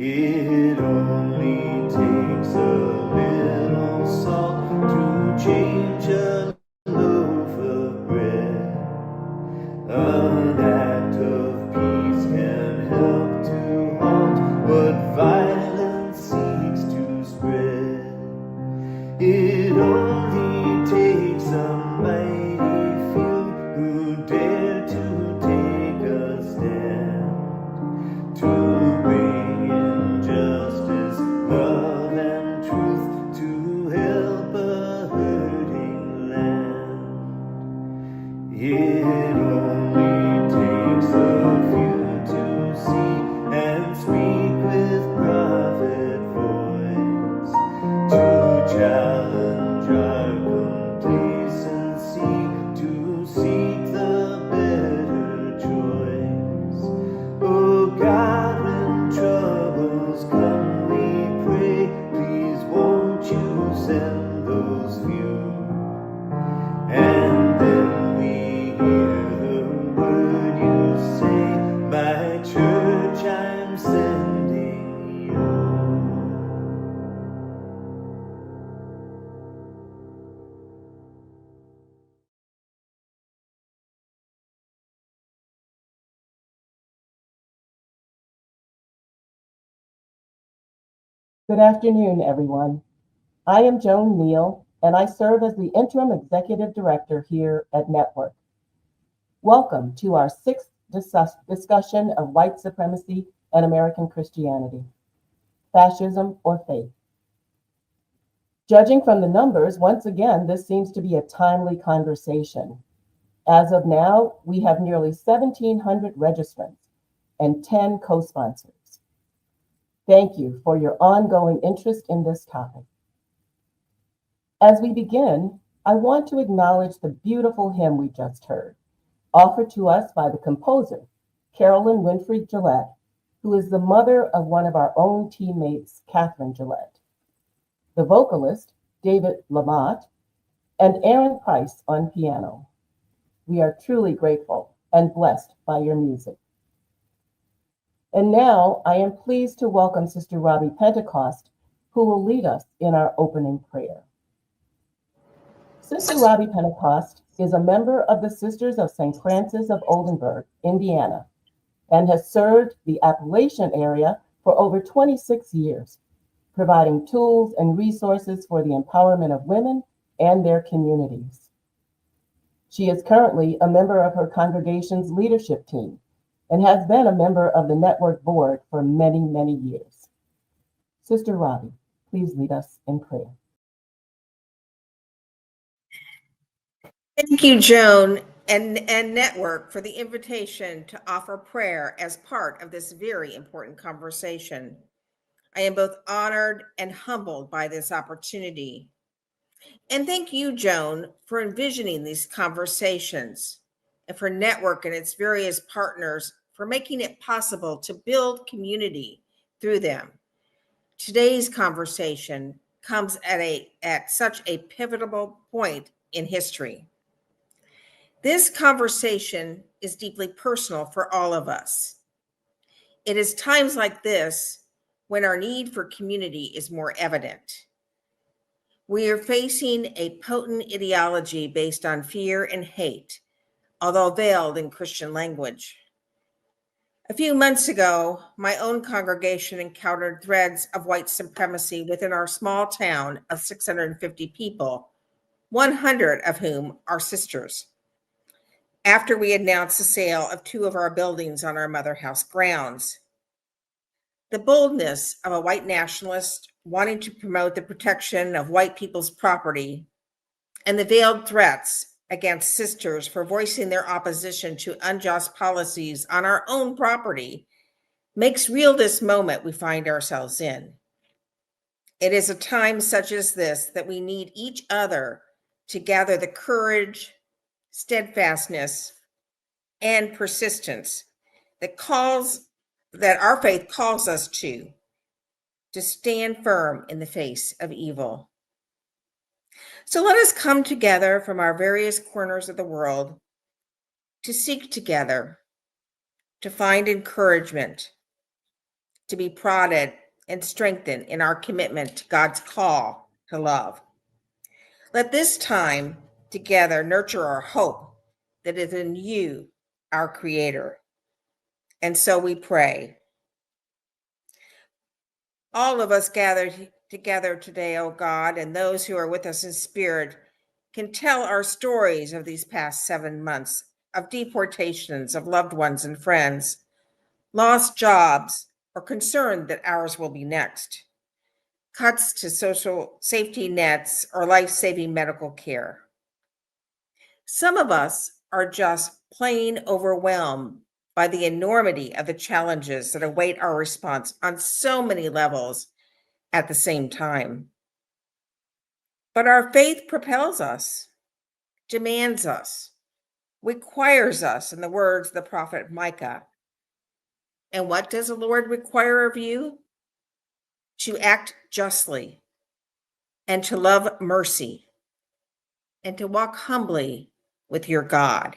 It only takes a little salt to change a loaf of bread. An act of peace can help to halt what violence seeks to spread. It only takes a mighty few who dare to take a stand to bring injustice, love, and truth to help a hurting land. It only takes a few to see and speak with prophet voice to challenge our complacency, to seek the better choice. Oh God, when troubles come, we pray, please won't you send those few? And then we hear the word you say, my church, I'm sending you. Good afternoon, everyone. I am Joan Neal, and I serve as the Interim Executive Director here at Network. Welcome to our sixth discussion of white supremacy and American Christianity, fascism or faith. Judging from the numbers, once again, this seems to be a timely conversation. As of now, we have nearly 1,700 registrants and 10 co-sponsors. Thank you for your ongoing interest in this topic. As we begin, I want to acknowledge the beautiful hymn we just heard, offered to us by the composer, Carolyn Winfrey Gillette, who is the mother of one of our own teammates, Catherine Gillette, the vocalist, David Lamott, and Aaron Price on piano. We are truly grateful and blessed by your music. And now I am pleased to welcome Sister Robbie Pentecost, who will lead us in our opening prayer. Sister Robbie Pentecost is a member of the Sisters of St. Francis of Oldenburg, Indiana, and has served the Appalachian area for over 26 years, providing tools and resources for the empowerment of women and their communities. She is currently a member of her congregation's leadership team and has been a member of the network board for many, many years. Sister Robbie, please lead us in prayer. Thank you, Joan and Network, for the invitation to offer prayer as part of this very important conversation. I am both honored and humbled by this opportunity. And thank you, Joan, for envisioning these conversations, and for Network and its various partners for making it possible to build community through them. Today's conversation comes at such a pivotal point in history. This conversation is deeply personal for all of us. It is times like this when our need for community is more evident. We are facing a potent ideology based on fear and hate, although veiled in Christian language. A few months ago, my own congregation encountered threads of white supremacy within our small town of 650 people, 100 of whom are sisters. After we announced the sale of 2 of our buildings on our mother house grounds. The boldness of a white nationalist wanting to promote the protection of white people's property, and the veiled threats against sisters for voicing their opposition to unjust policies on our own property makes real this moment we find ourselves in. It is a time such as this that we need each other to gather the courage, steadfastness, and persistence that our faith calls us to stand firm in the face of evil. So let us come together from our various corners of the world to seek together, to find encouragement, to be prodded and strengthened in our commitment to God's call to love. Let this time together nurture our hope that is in you, our Creator. And so we pray. All of us gathered together today, O God, and those who are with us in spirit can tell our stories of these past 7 months of deportations of loved ones and friends, lost jobs, or concerned that ours will be next, cuts to social safety nets or life-saving medical care. Some of us are just plain overwhelmed by the enormity of the challenges that await our response on so many levels at the same time. But our faith propels us, demands us, requires us, in the words of the prophet Micah. And what does the Lord require of you? To act justly, and to love mercy, and to walk humbly with your God.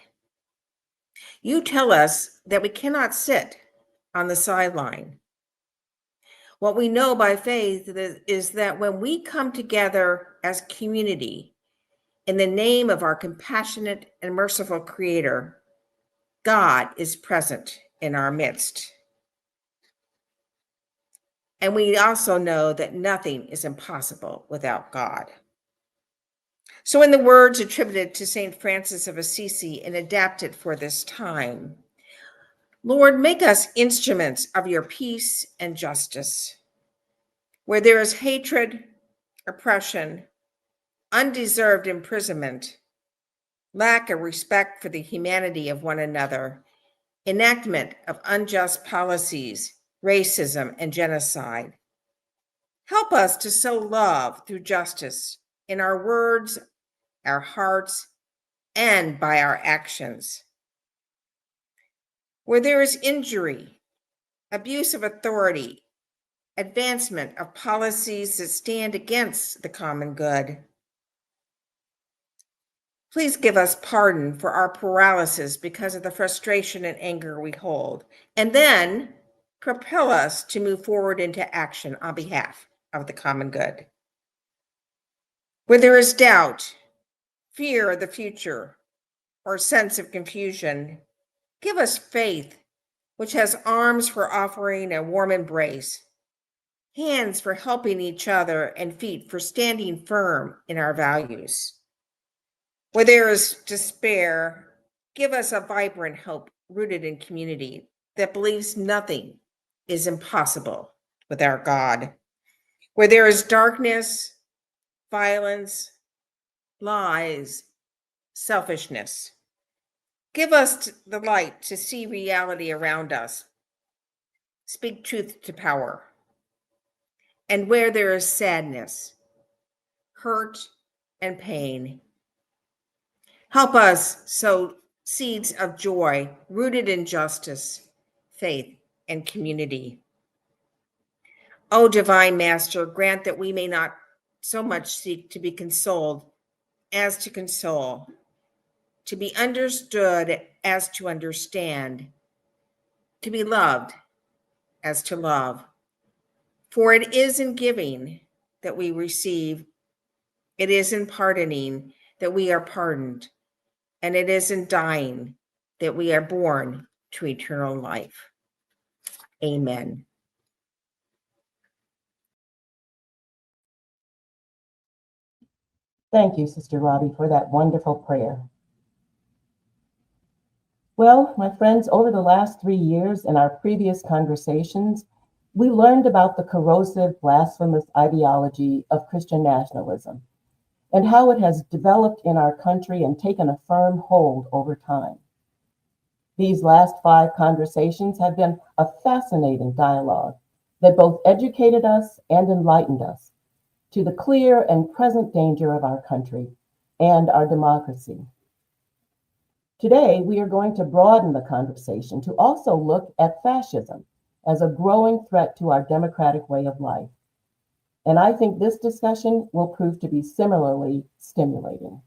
You tell us that we cannot sit on the sideline. What we know by faith is that when we come together as community in the name of our compassionate and merciful Creator, God is present in our midst. And we also know that nothing is impossible without God. So in the words attributed to St. Francis of Assisi and adapted for this time, Lord, make us instruments of your peace and justice. Where there is hatred, oppression, undeserved imprisonment, lack of respect for the humanity of one another, enactment of unjust policies, racism, and genocide. Help us to sow love through justice in our words, our hearts, and by our actions. Where there is injury, abuse of authority, advancement of policies that stand against the common good, please give us pardon for our paralysis because of the frustration and anger we hold, and then propel us to move forward into action on behalf of the common good. Where there is doubt, fear of the future, or sense of confusion, give us faith, which has arms for offering a warm embrace, hands for helping each other, and feet for standing firm in our values. Where there is despair, give us a vibrant hope rooted in community that believes nothing is impossible with our God. Where there is darkness, violence, lies, selfishness, give us the light to see reality around us, speak truth to power. And where there is sadness, hurt, and pain, help us sow seeds of joy rooted in justice, faith, and community. O Divine Master, grant that we may not so much seek to be consoled as to console, to be understood as to understand, to be loved as to love. For it is in giving that we receive, it is in pardoning that we are pardoned, and it is in dying that we are born to eternal life. Amen. Thank you, Sister Robbie, for that wonderful prayer. Well, my friends, over the last 3 years in our previous conversations, we learned about the corrosive, blasphemous ideology of Christian nationalism and how it has developed in our country and taken a firm hold over time. These last 5 conversations have been a fascinating dialogue that both educated us and enlightened us to the clear and present danger of our country and our democracy. Today, we are going to broaden the conversation to also look at fascism as a growing threat to our democratic way of life. And I think this discussion will prove to be similarly stimulating.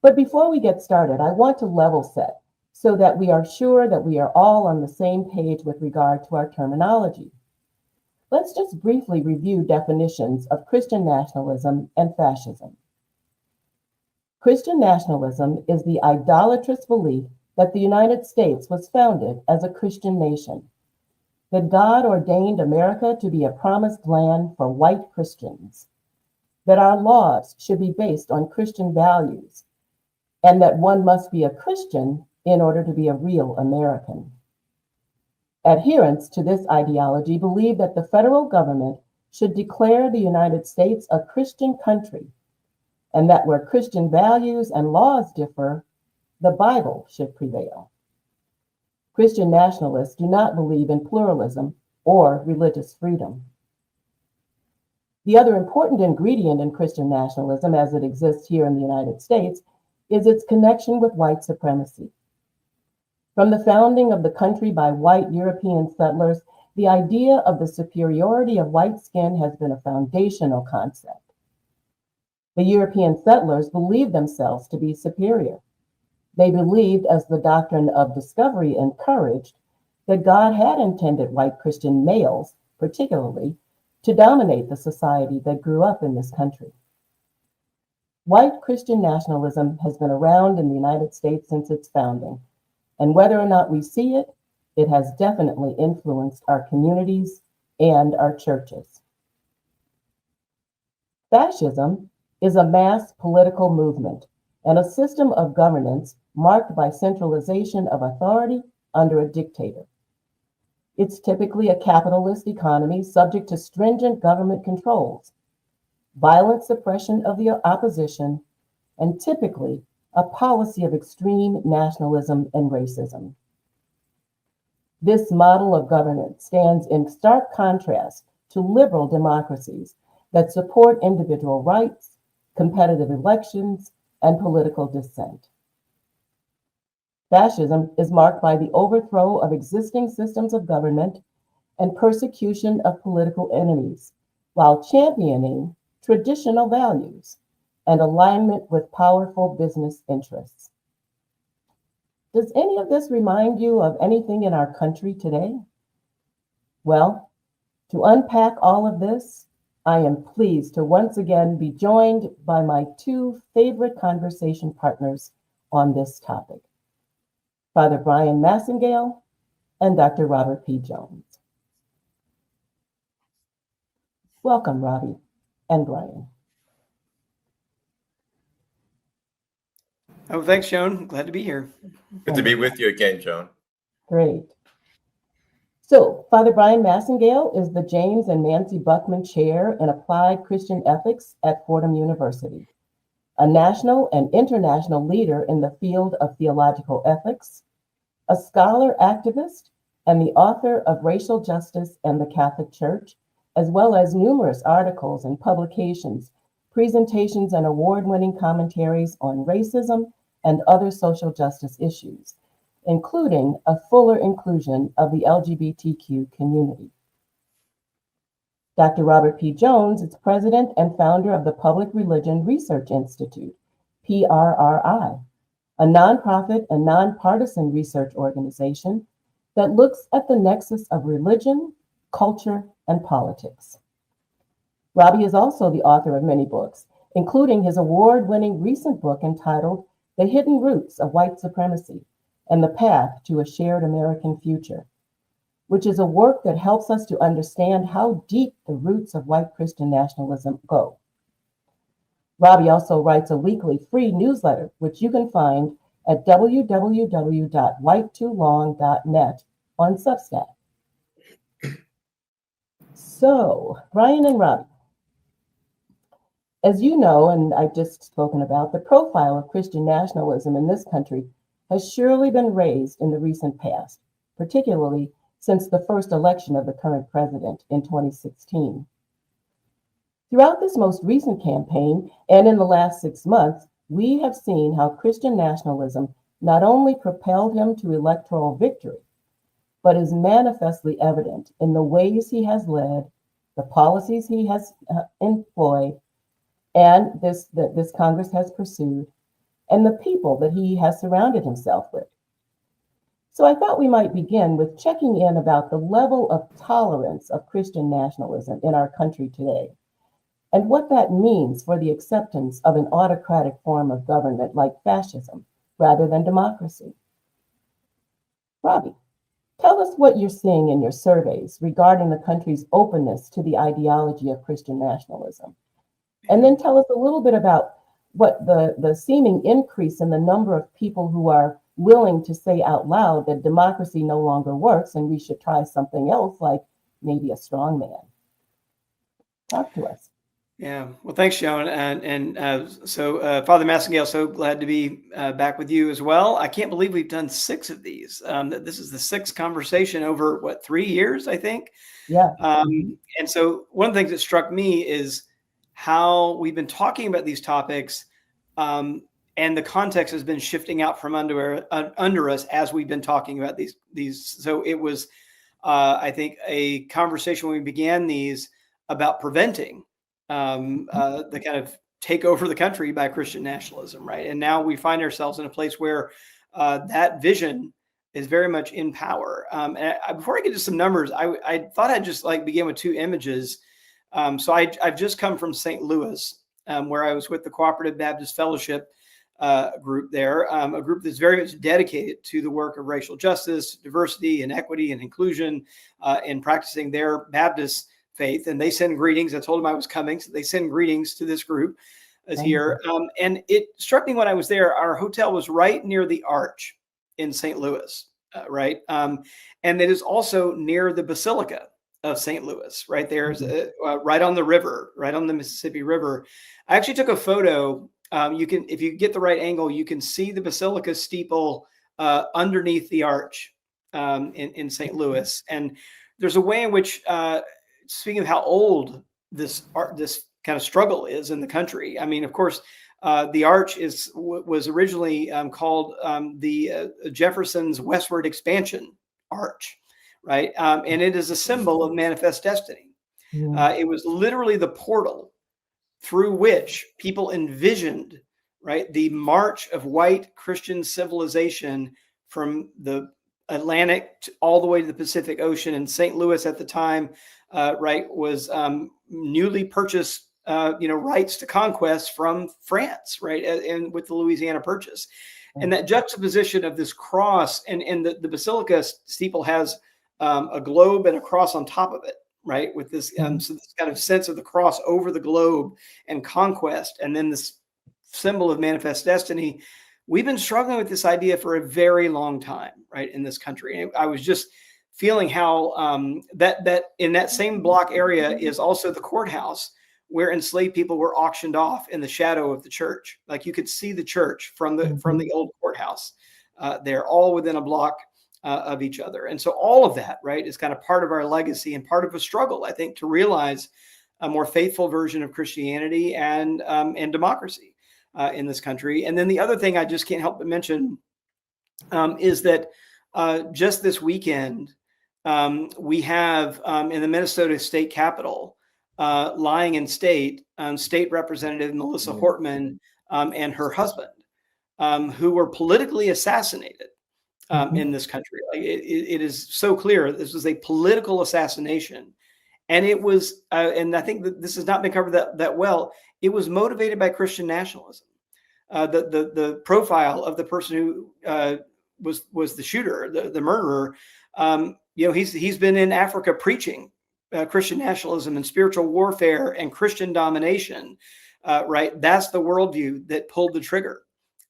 But before we get started, I want to level set so that we are sure that we are all on the same page with regard to our terminology. Let's just briefly review definitions of Christian nationalism and fascism. Christian nationalism is the idolatrous belief that the United States was founded as a Christian nation, that God ordained America to be a promised land for white Christians, that our laws should be based on Christian values, and that one must be a Christian in order to be a real American. Adherents to this ideology believe that the federal government should declare the United States a Christian country, and that where Christian values and laws differ, the Bible should prevail. Christian nationalists do not believe in pluralism or religious freedom. The other important ingredient in Christian nationalism as it exists here in the United States is its connection with white supremacy. From the founding of the country by white European settlers, the idea of the superiority of white skin has been a foundational concept. The European settlers believed themselves to be superior. They believed, as the doctrine of discovery encouraged, that God had intended white Christian males, particularly, to dominate the society that grew up in this country. White Christian nationalism has been around in the United States since its founding, and whether or not we see it, it has definitely influenced our communities and our churches. Fascism is a mass political movement and a system of governance marked by centralization of authority under a dictator. It's typically a capitalist economy subject to stringent government controls, violent suppression of the opposition, and typically a policy of extreme nationalism and racism. This model of governance stands in stark contrast to liberal democracies that support individual rights, competitive elections, and political dissent. Fascism is marked by the overthrow of existing systems of government and persecution of political enemies, while championing traditional values and alignment with powerful business interests. Does any of this remind you of anything in our country today? Well, to unpack all of this, I am pleased to once again be joined by my two favorite conversation partners on this topic, Father Brian Massengale and Dr. Robert P. Jones. Welcome, Robbie and Brian. Oh, thanks, Joan. Glad to be here. Good to be with you again, Joan. Great. So, Father Brian Massengale is the James and Nancy Buckman Chair in Applied Christian Ethics at Fordham University, a national and international leader in the field of theological ethics, a scholar activist, and the author of Racial Justice and the Catholic Church, as well as numerous articles and publications, presentations, and award-winning commentaries on racism and other social justice issues, including a fuller inclusion of the LGBTQ community. Dr. Robert P. Jones is president and founder of the Public Religion Research Institute, PRRI, a nonprofit and nonpartisan research organization that looks at the nexus of religion, culture, and politics. Robbie is also the author of many books, including his award-winning recent book entitled The Hidden Roots of White Supremacy and the Path to a Shared American Future, which is a work that helps us to understand how deep the roots of white Christian nationalism go. Robbie also writes a weekly free newsletter, which you can find at www.whitetolong.net on Substack. So, Brian and Robbie, as you know, and I've just spoken about, the profile of Christian nationalism in this country has surely been raised in the recent past, particularly since the first election of the current president in 2016. Throughout this most recent campaign and in the last 6 months, we have seen how Christian nationalism not only propelled him to electoral victory, but is manifestly evident in the ways he has led, the policies he has employed, and that this Congress has pursued, and the people that he has surrounded himself with. So I thought we might begin with checking in about the level of tolerance of Christian nationalism in our country today, and what that means for the acceptance of an autocratic form of government like fascism rather than democracy. Robbie, tell us what you're seeing in your surveys regarding the country's openness to the ideology of Christian nationalism. And then tell us a little bit about what the seeming increase in the number of people who are willing to say out loud that democracy no longer works and we should try something else, like maybe a strong man. Talk to us. Yeah, well, thanks, Joan. So Father Massengale, so glad to be back with you as well. I can't believe we've done 6 of these. This is the 6th conversation over, 3 years, I think? Yeah. And so one of the things that struck me is how we've been talking about these topics, and the context has been shifting out from under us as we've been talking about these. So it was, I think, a conversation when we began these about preventing the kind of take over the country by Christian nationalism, right? And now we find ourselves in a place where that vision is very much in power. Before I get to some numbers, I thought I'd just begin with 2 images. So I've just come from St. Louis, where I was with the Cooperative Baptist Fellowship group there, a group that's very much dedicated to the work of racial justice, diversity, and equity and inclusion in practicing their Baptist faith. And they send greetings. I told them I was coming, so they send greetings to this group as here. And it struck me when I was there, our hotel was right near the Arch in St. Louis, right? And it is also near the Basilica of St. Louis, right? There's right on the river, right on the Mississippi River. I actually took a photo. You can, if you get the right angle, you can see the Basilica steeple underneath the Arch in St. Louis. And there's a way in which, speaking of how old this kind of struggle is in the country. I mean, of course, the Arch was originally called the Jefferson's Westward Expansion Arch, right? And it is a symbol of manifest destiny. It was literally the portal through which people envisioned, right, the march of white Christian civilization from the Atlantic all the way to the Pacific Ocean. And St. Louis at the time, right, was newly purchased, rights to conquest from France, right, and with the Louisiana Purchase. And that juxtaposition of this cross and the Basilica steeple has a globe and a cross on top of it, right, with this, so this kind of sense of the cross over the globe and conquest, and then this symbol of manifest destiny. We've been struggling with this idea for a very long time, right, in this country. And I was just feeling how that in that same block area is also the courthouse where enslaved people were auctioned off in the shadow of the church. Like you could see the church from the old courthouse. They're all within a block of each other. And so all of that, right, is kind of part of our legacy and part of a struggle, I think, to realize a more faithful version of Christianity and democracy in this country. And then the other thing I just can't help but mention is that just this weekend, we have in the Minnesota State Capitol, lying in state, State Representative Melissa Hortman and her husband, who were politically assassinated in this country. Like it is so clear this was a political assassination. And it was, and I think that this has not been covered that well, it was motivated by Christian nationalism. The profile of the person who was the shooter, the murderer, he's been in Africa preaching Christian nationalism and spiritual warfare and Christian domination, right? That's the worldview that pulled the trigger,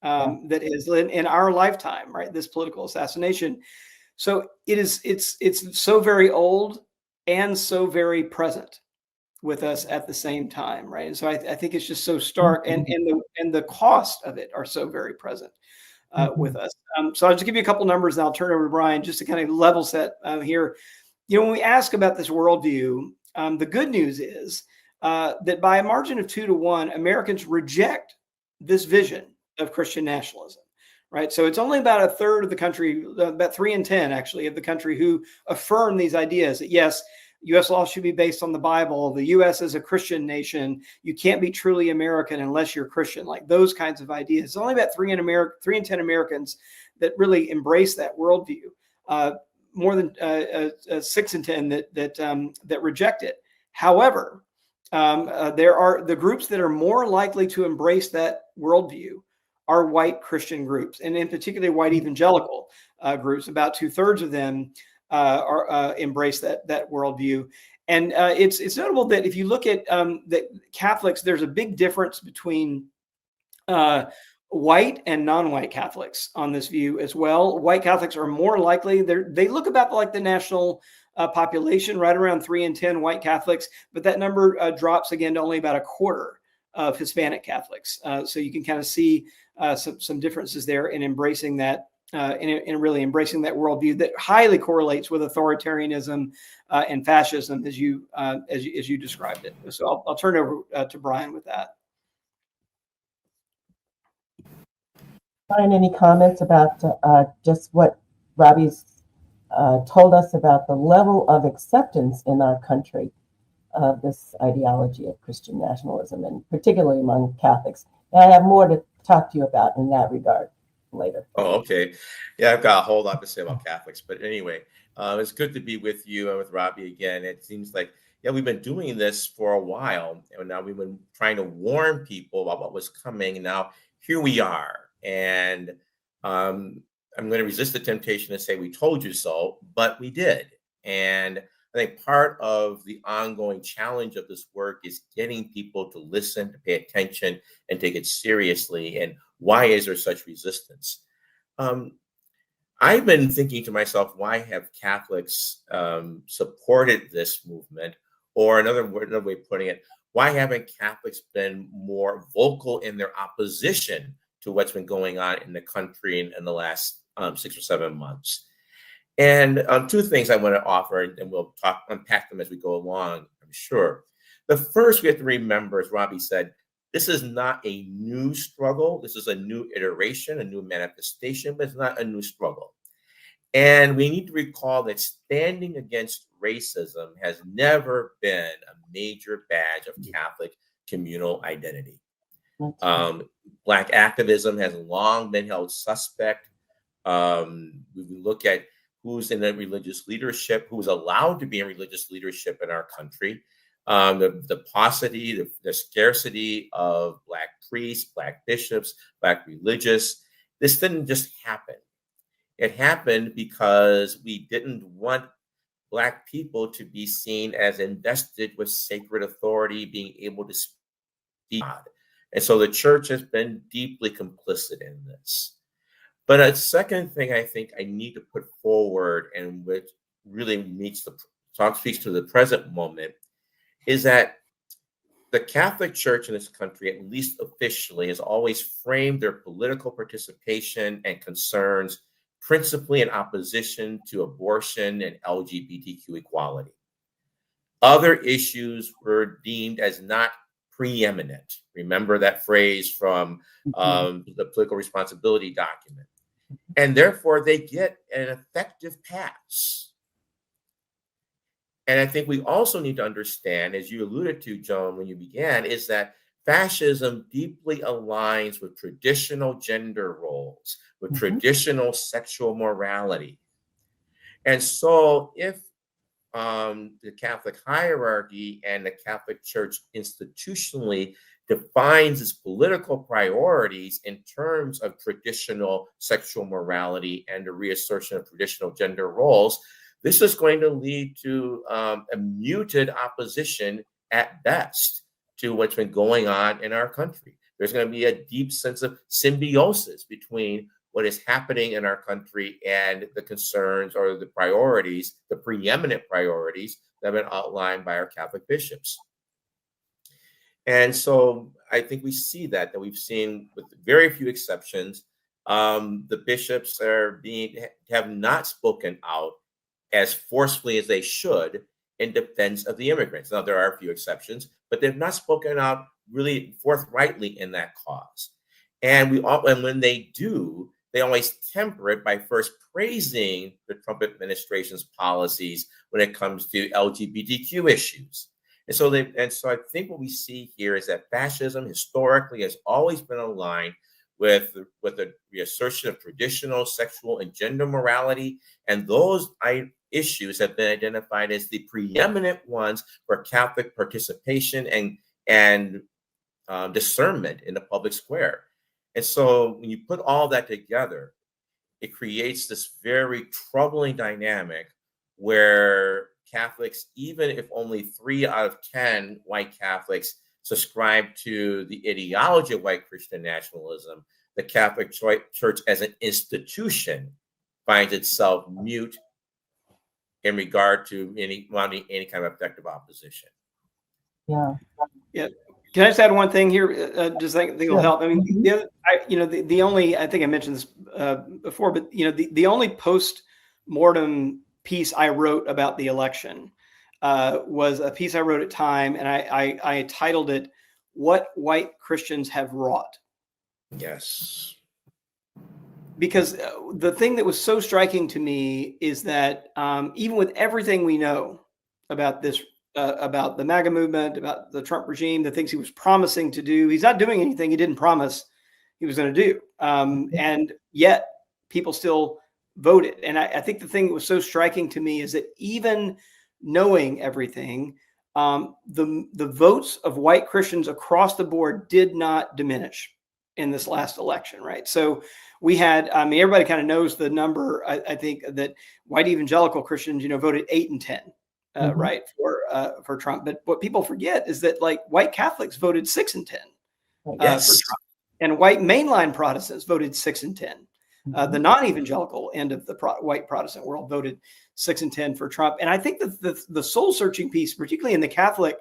that is in our lifetime, right? This political assassination. So it's so very old and so very present with us at the same time, right? And so I think it's just so stark, and the cost of it are so very present with us. So I'll just give you a couple numbers, and I'll turn it over to Brian just to kind of level set here. When we ask about this worldview, the good news is that by a margin of 2-1, Americans reject this vision of Christian nationalism, right? So it's only about a third of the country, about 3 in 10 actually of the country, who affirm these ideas that yes, U.S. law should be based on the Bible. The U.S. is a Christian nation. You can't be truly American unless you're Christian, like those kinds of ideas. It's only about 3 in 10 Americans that really embrace that worldview. More than 6 in 10 that reject it. However, there are the groups that are more likely to embrace that worldview are white Christian groups, and in particular white evangelical groups. About 2/3 of them embrace that worldview. And it's notable that if you look at the Catholics, there's a big difference between white and non-white Catholics on this view as well. White Catholics are more likely, they look about like the national population, right around 3 in 10 white Catholics, but that number drops again to only about a quarter of Hispanic Catholics. So you can kind of see some differences there in embracing that, in really embracing that worldview that highly correlates with authoritarianism and fascism, as you described it. So I'll turn it over to Brian with that. Brian, any comments about just what Robbie's told us about the level of acceptance in our country of this ideology of Christian nationalism, and particularly among Catholics? And I have more to talk to you about in that regard later. Oh, okay. Yeah, I've got a whole lot to say about Catholics. But anyway, it's good to be with you and with Robbie again. It seems like, yeah, we've been doing this for a while. And now we've been trying to warn people about what was coming. Now, here we are. And I'm going to resist the temptation to say we told you so, but we did. And I think part of the ongoing challenge of this work is getting people to listen, to pay attention, and take it seriously. And why is there such resistance? I've been thinking to myself, why have Catholics supported this movement? Or another way of putting it, why haven't Catholics been more vocal in their opposition to what's been going on in the country in the last 6 or 7 months? And two things I want to offer, and we'll unpack them as we go along, I'm sure. The first we have to remember, as Robbie said, this is not a new struggle. This is a new iteration, a new manifestation, but it's not a new struggle. And we need to recall that standing against racism has never been a major badge of Catholic communal identity. Black activism has long been held suspect. We look at who's in the religious leadership, who's allowed to be in religious leadership in our country. The paucity, the scarcity of Black priests, Black bishops, Black religious. This didn't just happen. It happened because we didn't want Black people to be seen as invested with sacred authority, being able to speak God. And so the church has been deeply complicit in this. But a second thing I think I need to put forward, and which really speaks to the present moment, is that the Catholic Church in this country, at least officially, has always framed their political participation and concerns principally in opposition to abortion and LGBTQ equality. Other issues were deemed as not preeminent. Remember that phrase from the political responsibility document. And therefore, they get an effective pass. And I think we also need to understand, as you alluded to, Joan, when you began, is that fascism deeply aligns with traditional gender roles, with traditional sexual morality. And so if the Catholic hierarchy and the Catholic Church institutionally defines its political priorities in terms of traditional sexual morality and the reassertion of traditional gender roles, this is going to lead to a muted opposition at best to what's been going on in our country. There's going to be a deep sense of symbiosis between what is happening in our country and the concerns or the priorities, the preeminent priorities that have been outlined by our Catholic bishops. And so I think we see that we've seen, with very few exceptions, the bishops have not spoken out as forcefully as they should in defense of the immigrants. Now, there are a few exceptions, but they've not spoken out really forthrightly in that cause. And when they do, they always temper it by first praising the Trump administration's policies when it comes to LGBTQ issues. And so I think what we see here is that fascism historically has always been aligned with the reassertion of traditional sexual and gender morality, and those issues have been identified as the preeminent ones for Catholic participation and discernment in the public square. And so when you put all that together, it creates this very troubling dynamic where Catholics, even if only 3 out of 10 white Catholics subscribe to the ideology of white Christian nationalism, the Catholic Church as an institution finds itself mute in regard to any kind of effective opposition. Yeah. Yeah. Can I just add one thing here? Just I think it'll help. I mean, the only, I think I mentioned this before, but the only post-mortem piece I wrote about the election was a piece I wrote at Time, and I titled it "What White Christians Have Wrought." Yes. Because the thing that was so striking to me is that even with everything we know about this, about the MAGA movement, about the Trump regime, the things he was promising to do, he's not doing anything he didn't promise he was going to do. And yet people still voted. And I think the thing that was so striking to me is that even knowing everything, the votes of white Christians across the board did not diminish in this last election, right? So we had, I mean, everybody kind of knows the number. I think that white evangelical Christians, voted 8 and 10, right, for Trump. But what people forget is that like white Catholics voted 6 and 10 Yes. for Trump, and white mainline Protestants voted 6 and 10. The non-evangelical end of the white Protestant world voted 6 and 10 for Trump. And I think that the soul-searching piece, particularly in the Catholic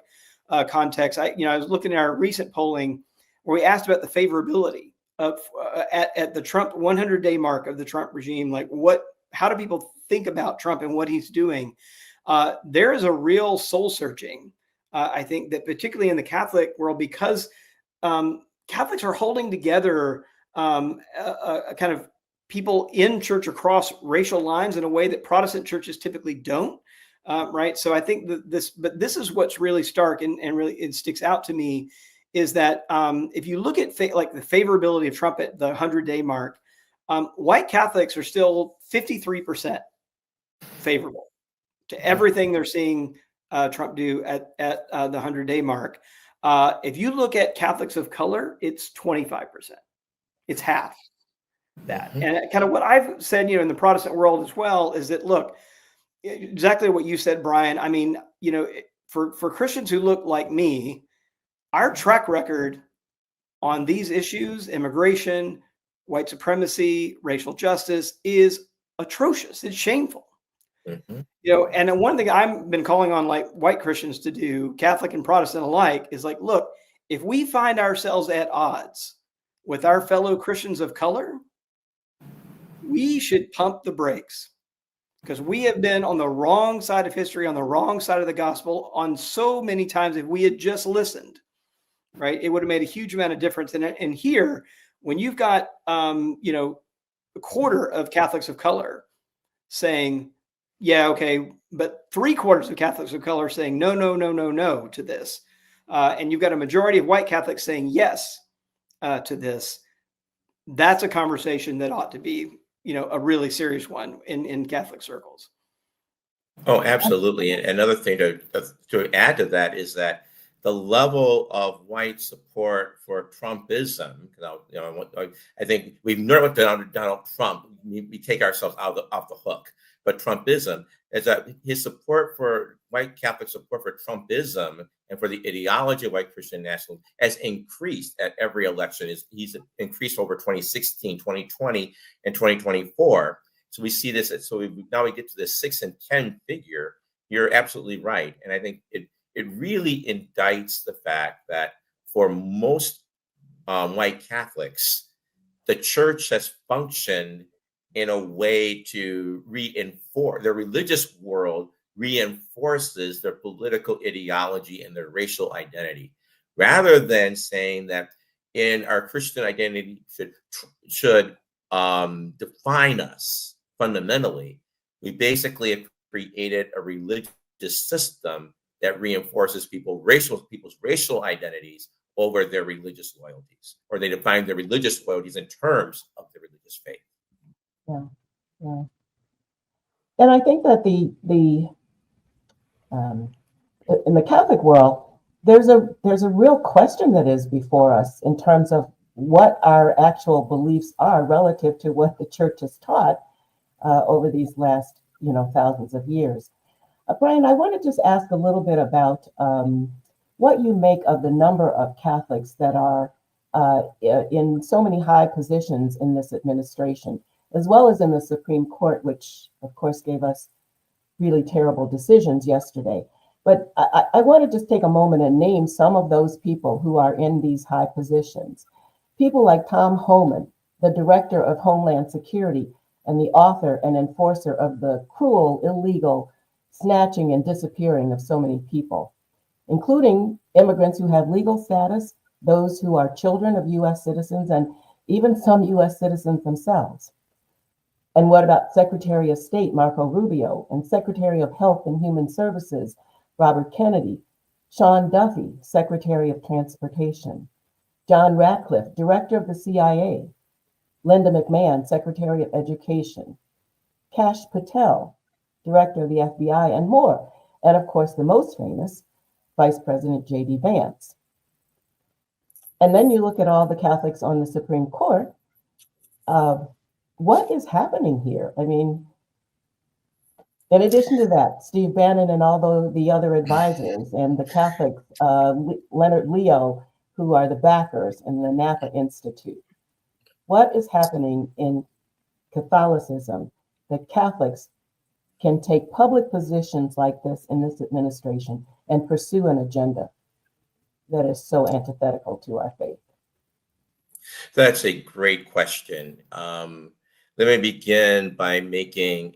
context, I was looking at our recent polling where we asked about the favorability of at the Trump 100-day mark of the Trump regime, like how do people think about Trump and what he's doing? There is a real soul searching, I think, that particularly in the Catholic world, because Catholics are holding together a kind of people in church across racial lines in a way that Protestant churches typically don't. Right. So I think that this is what's really stark and really it sticks out to me is that if you look at like the favorability of Trump at the 100-day mark, white Catholics are still 53% favorable to everything they're seeing Trump do at the 100-day mark. If you look at Catholics of color, it's 25%. It's half that. And kind of what I've said, in the Protestant world as well, is that, look, exactly what you said, Brian. I mean, for Christians who look like me, our track record on these issues, immigration, white supremacy, racial justice, is atrocious. It's shameful. And one thing I've been calling on like white Christians to do, Catholic and Protestant alike, is like, look, if we find ourselves at odds with our fellow Christians of color, we should pump the brakes, because we have been on the wrong side of history, on the wrong side of the gospel on so many times. If we had just listened, right, it would have made a huge amount of difference. And here, when you've got, a quarter of Catholics of color saying, yeah, okay, but 3/4 of Catholics of color saying no to this, and you've got a majority of white Catholics saying yes to this, that's a conversation that ought to be, a really serious one in Catholic circles. Oh, absolutely. And another thing to add to that is that the level of white support for Trumpism, I think we've never done Donald Trump. We take ourselves off the hook. But Trumpism is that his support for white Catholic support for Trumpism and for the ideology of white Christian nationalism has increased at every election. He's increased over 2016, 2020, and 2024. So we see this. So now we get to this 6 and 10 figure. You're absolutely right. And I think it really indicts the fact that for most white Catholics, the church has functioned in a way to reinforce their religious world, reinforces their political ideology and their racial identity, rather than saying that in our Christian identity should define us fundamentally. We basically have created a religious system that reinforces people's racial identities over their religious loyalties, or they define their religious loyalties in terms of their religious faith. Yeah, yeah. And I think that um, in the Catholic world, there's a real question that is before us in terms of what our actual beliefs are relative to what the church has taught over these last, thousands of years. Brian, I want to just ask a little bit about what you make of the number of Catholics that are in so many high positions in this administration, as well as in the Supreme Court, which, of course, gave us really terrible decisions yesterday. But I want to just take a moment and name some of those people who are in these high positions. People like Tom Homan, the Director of Homeland Security and the author and enforcer of the cruel, illegal snatching and disappearing of so many people, including immigrants who have legal status, those who are children of U.S. citizens, and even some U.S. citizens themselves. And what about Secretary of State Marco Rubio and Secretary of Health and Human Services Robert Kennedy, Sean Duffy, Secretary of Transportation, John Ratcliffe, Director of the CIA, Linda McMahon, Secretary of Education, Kash Patel, Director of the FBI, and more. And of course, the most famous, Vice President J.D. Vance. And then you look at all the Catholics on the Supreme Court. What is happening here? I mean, in addition to that, Steve Bannon and all the other advisors and the Catholics, Leonard Leo, who are the backers, and the Napa Institute. What is happening in Catholicism that Catholics can take public positions like this in this administration and pursue an agenda that is so antithetical to our faith? That's a great question. Let me begin by making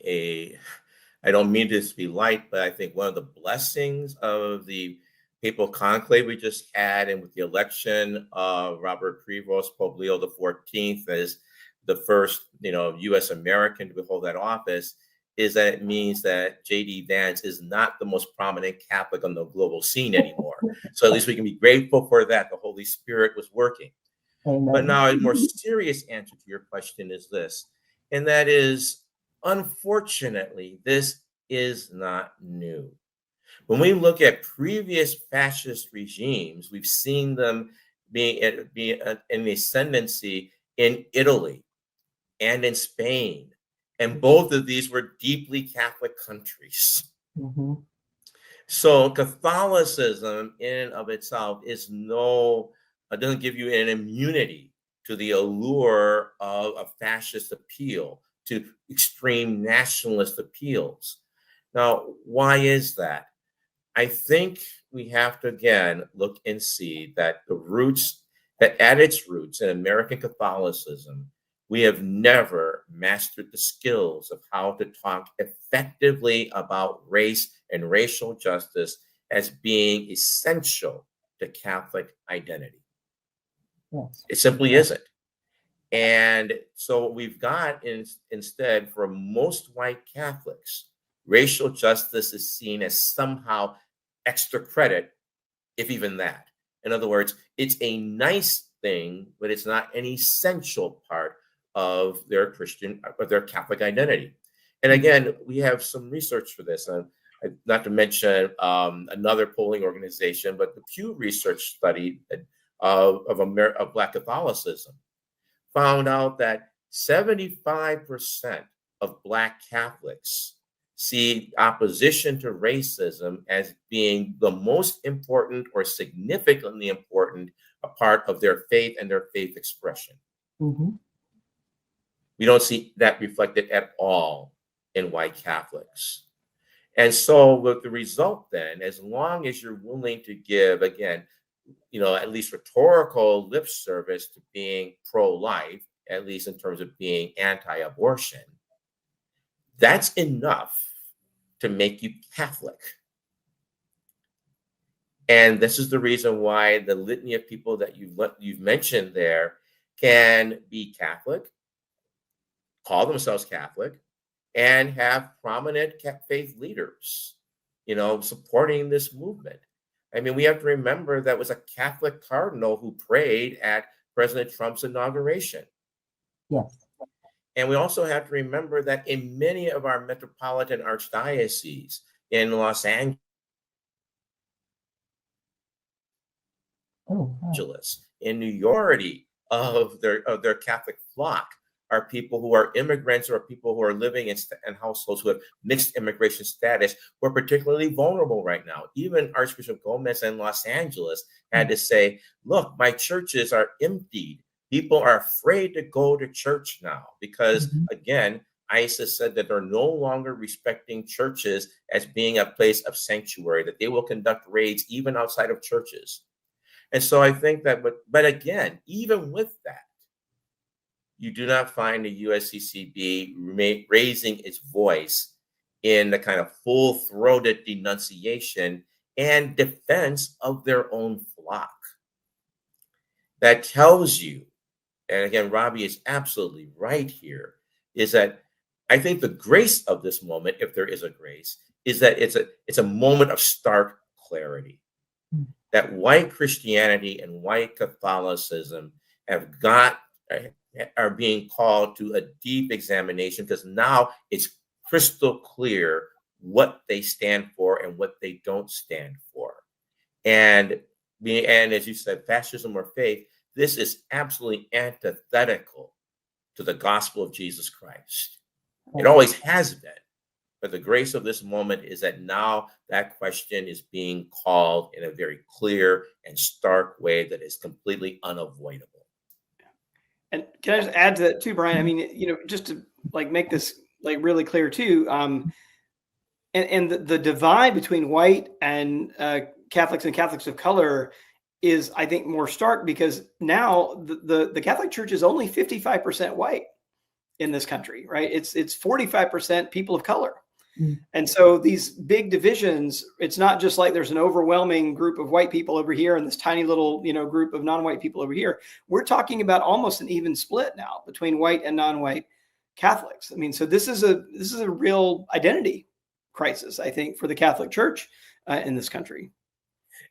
I don't mean this to be light, but I think one of the blessings of the papal conclave we just had, and with the election of Robert Prevost, Pope Leo XIV, as the first, U.S. American to hold that office, is that it means that J.D. Vance is not the most prominent Catholic on the global scene anymore. So at least we can be grateful for that. The Holy Spirit was working. Amen. But now a more serious answer to your question is this, and that is, unfortunately, this is not new. When we look at previous fascist regimes, we've seen them be in the ascendancy in Italy and in Spain. And both of these were deeply Catholic countries. Mm-hmm. So Catholicism in and of itself doesn't give you an immunity to the allure of a fascist appeal, to extreme nationalist appeals. Now, why is that? I think we have to, again, look and see that at its roots in American Catholicism, we have never mastered the skills of how to talk effectively about race and racial justice as being essential to Catholic identity. Yes. It simply isn't. And so what we've got instead, for most white Catholics, racial justice is seen as somehow extra credit, if even that. In other words, it's a nice thing, but it's not an essential part of their Catholic identity. And again, we have some research for this. Not to mention another polling organization, but the Pew Research study of Black Catholicism found out that 75% of Black Catholics see opposition to racism as being the most important or significantly important a part of their faith and their faith expression. Mm-hmm. We don't see that reflected at all in white Catholics. And so with the result then, as long as you're willing to give, again, at least rhetorical lip service to being pro-life, at least in terms of being anti-abortion, that's enough to make you Catholic. And this is the reason why the litany of people that you've mentioned there can be Catholic, call themselves Catholic, and have prominent faith leaders, supporting this movement. I mean, we have to remember that was a Catholic cardinal who prayed at President Trump's inauguration. Yes. And we also have to remember that in many of our metropolitan archdioceses, in Los Oh, wow. Angeles, in New York, of their Catholic flock are people who are immigrants or people who are living in households who have mixed immigration status, who are particularly vulnerable right now. Even Archbishop Gomez in Los Angeles had to say, look, my churches are emptied. People are afraid to go to church now because, again, ISIS said that they're no longer respecting churches as being a place of sanctuary, that they will conduct raids even outside of churches. And so I think that, but again, even with that, you do not find the USCCB raising its voice in the kind of full-throated denunciation and defense of their own flock. That tells you, and again, Robbie is absolutely right here, is that I think the grace of this moment, if there is a grace, is that it's a moment of stark clarity. That white Christianity and white Catholicism are being called to a deep examination because now it's crystal clear what they stand for and what they don't stand for. And as you said, fascism or faith, this is absolutely antithetical to the gospel of Jesus Christ. It always has been. But the grace of this moment is that now that question is being called in a very clear and stark way that is completely unavoidable. And can I just add to that too, Brian? I mean, just to make this really clear too. And the divide between white and Catholics and Catholics of color is, I think, more stark because now the Catholic Church is only 55% white in this country, right? It's 45% people of color. And so these big divisions, it's not just like there's an overwhelming group of white people over here and this tiny little, group of non-white people over here. We're talking about almost an even split now between white and non-white Catholics. I mean, so this is a real identity crisis, I think, for the Catholic Church in this country.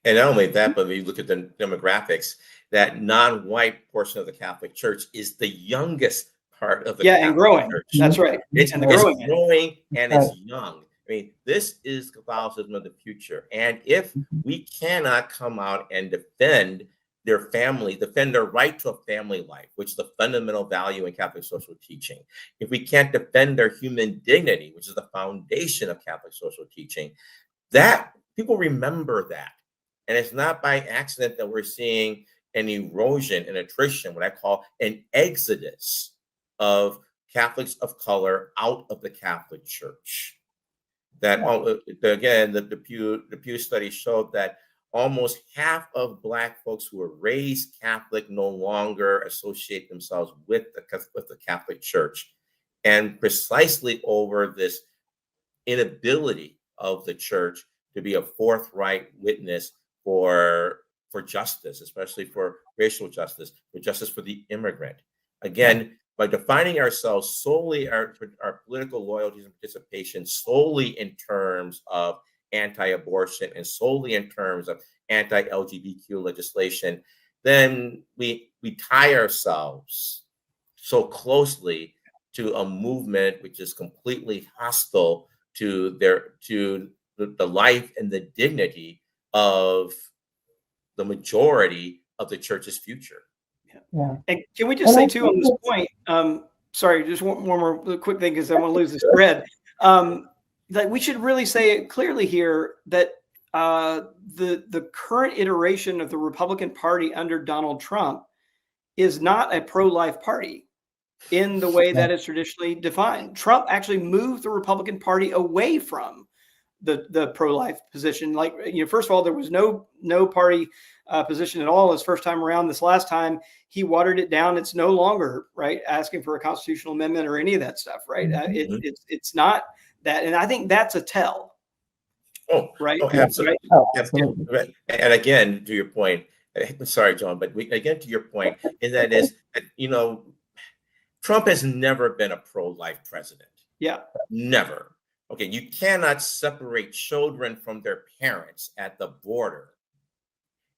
And not only that, but when you look at the demographics, that non-white portion of the Catholic Church is the youngest part of the Catholic and growing. Church. That's right. It's growing and it's young. I mean, this is Catholicism of the future. And if we cannot come out and defend their family, defend their right to a family life, which is the fundamental value in Catholic social teaching, if we can't defend their human dignity, which is the foundation of Catholic social teaching, that people remember that. And it's not by accident that we're seeing an erosion, an attrition, what I call an exodus of Catholics of color out of the Catholic Church. That again, the Pew study showed that almost half of Black folks who were raised Catholic no longer associate themselves with the Catholic Church, and precisely over this inability of the Church to be a forthright witness for justice, especially for racial justice, for justice for the immigrant. Again, by defining ourselves solely, our political loyalties and participation solely in terms of anti-abortion and solely in terms of anti-LGBTQ legislation, then we tie ourselves so closely to a movement which is completely hostile to the life and the dignity of the majority of the Church's future. Yeah. And can we just say too on this point, sorry, just one more quick thing because I want to lose this thread. That we should really say it clearly here that the current iteration of the Republican Party under Donald Trump is not a pro-life party in the way that is traditionally defined. Trump actually moved the Republican Party away from the pro-life position. First of all, there was no party position at all his first time around. This last time, he watered it down. It's no longer asking for a constitutional amendment or any of that stuff, right? It's not that, and I think that's a tell. Right? Absolutely. Oh, absolutely. And again, to your point, sorry, John, but to your point, is that Trump has never been a pro-life president. Yeah. Never. Okay, you cannot separate children from their parents at the border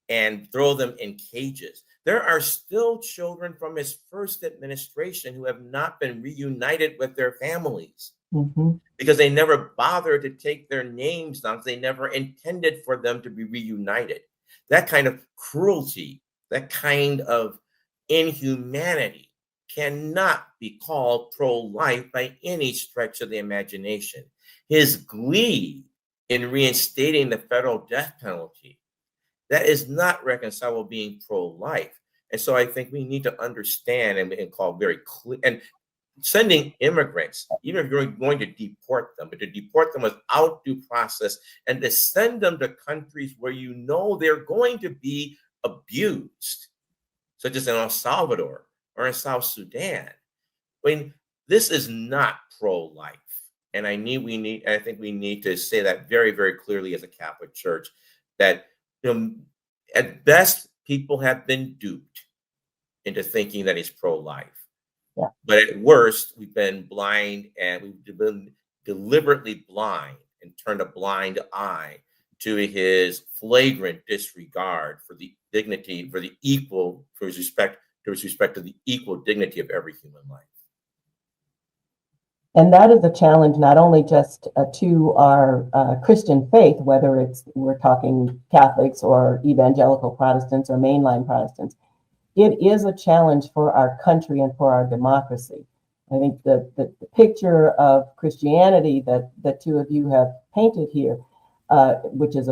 and throw them in cages. There are still children from his first administration who have not been reunited with their families because they never bothered to take their names down, because they never intended for them to be reunited. That kind of cruelty, that kind of inhumanity cannot be called pro-life by any stretch of the imagination. His glee in reinstating the federal death penalty, that is not reconcilable being pro-life. And so I think we need to understand and call very clear, and sending immigrants, even if you're going to deport them, but to deport them without due process and to send them to countries where you know they're going to be abused, such as in El Salvador or in South Sudan. I mean, this is not pro-life. And I think we need to say that very, very clearly as a Catholic Church, that at best, people have been duped into thinking that he's pro-life. Yeah. But at worst, we've been blind, and we've been deliberately blind and turned a blind eye to his flagrant disregard for the dignity, for his respect to the equal dignity of every human life. And that is a challenge not only just to our Christian faith, whether we're talking Catholics or evangelical Protestants or mainline Protestants. It is a challenge for our country and for our democracy. I think the picture of Christianity that the two of you have painted here, which is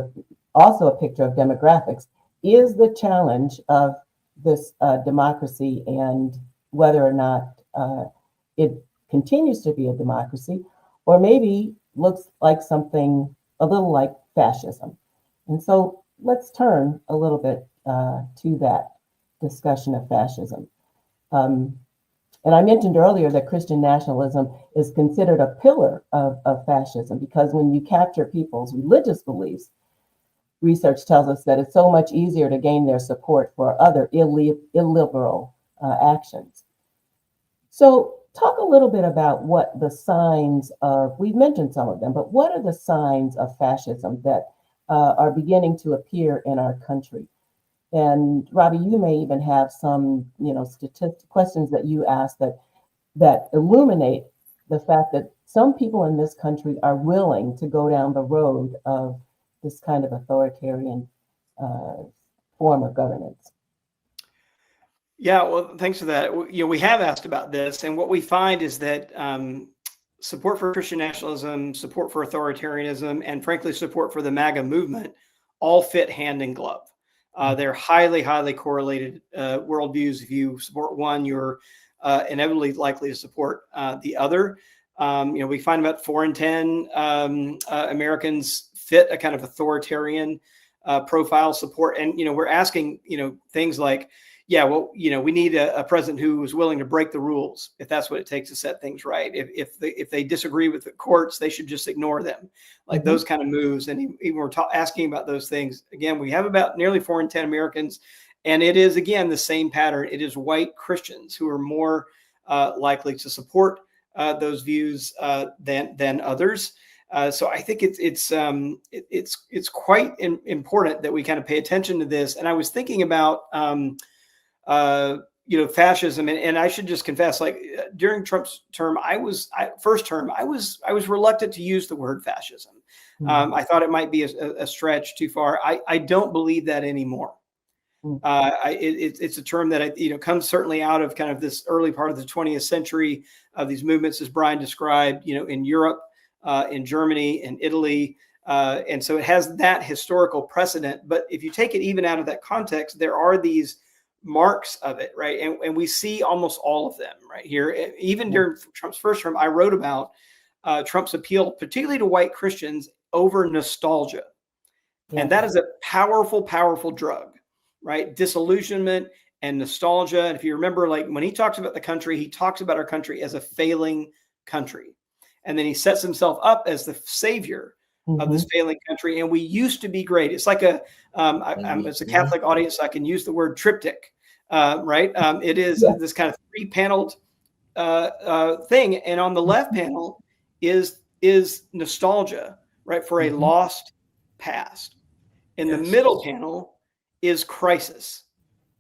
also a picture of demographics, is the challenge of this democracy and whether or not it continues to be a democracy, or maybe looks like something a little like fascism. And so let's turn a little bit to that discussion of fascism. And I mentioned earlier that Christian nationalism is considered a pillar of fascism, because when you capture people's religious beliefs, research tells us that it's so much easier to gain their support for other illiberal actions. So talk a little bit about what the signs of, we've mentioned some of them, but what are the signs of fascism that are beginning to appear in our country? And Robbie, you may even have some, questions that you ask that illuminate the fact that some people in this country are willing to go down the road of this kind of authoritarian form of governance. Yeah, well, thanks for that. We have asked about this, and what we find is that support for Christian nationalism, support for authoritarianism, and frankly, support for the MAGA movement all fit hand in glove. They're highly, highly correlated worldviews. If you support one, you're inevitably likely to support the other. We find about 4 in 10 Americans fit a kind of authoritarian profile support. And, we're asking, things like, we need a president who is willing to break the rules, if that's what it takes to set things right. If they disagree with the courts, they should just ignore them, like those kind of moves. And even we're asking about those things. Again, we have about nearly 4 in 10 Americans, and it is, again, the same pattern. It is white Christians who are more likely to support those views than others. So I think it's quite important that we kind of pay attention to this. And I was thinking about fascism, and I should just confess, like during Trump's term, first term, I was reluctant to use the word fascism. I thought it might be a stretch too far. I don't believe that anymore. It's a term that comes certainly out of kind of this early part of the 20th century of these movements, as Brian described, in Europe, in Germany, in Italy. And so it has that historical precedent. But if you take it even out of that context, there are these marks of it, right? And we see almost all of them right here. Even during Trump's first term, I wrote about Trump's appeal, particularly to white Christians, over nostalgia. Yeah. And that is a powerful, powerful drug, right? Disillusionment and nostalgia. And if you remember, like when he talks about the country, he talks about our country as a failing country. And then he sets himself up as the savior of this failing country. And we used to be great. It's like as a Catholic audience, I can use the word triptych, right? It is this kind of 3-paneled thing. And on the left panel is nostalgia, right? For a lost past. In the middle panel is crisis,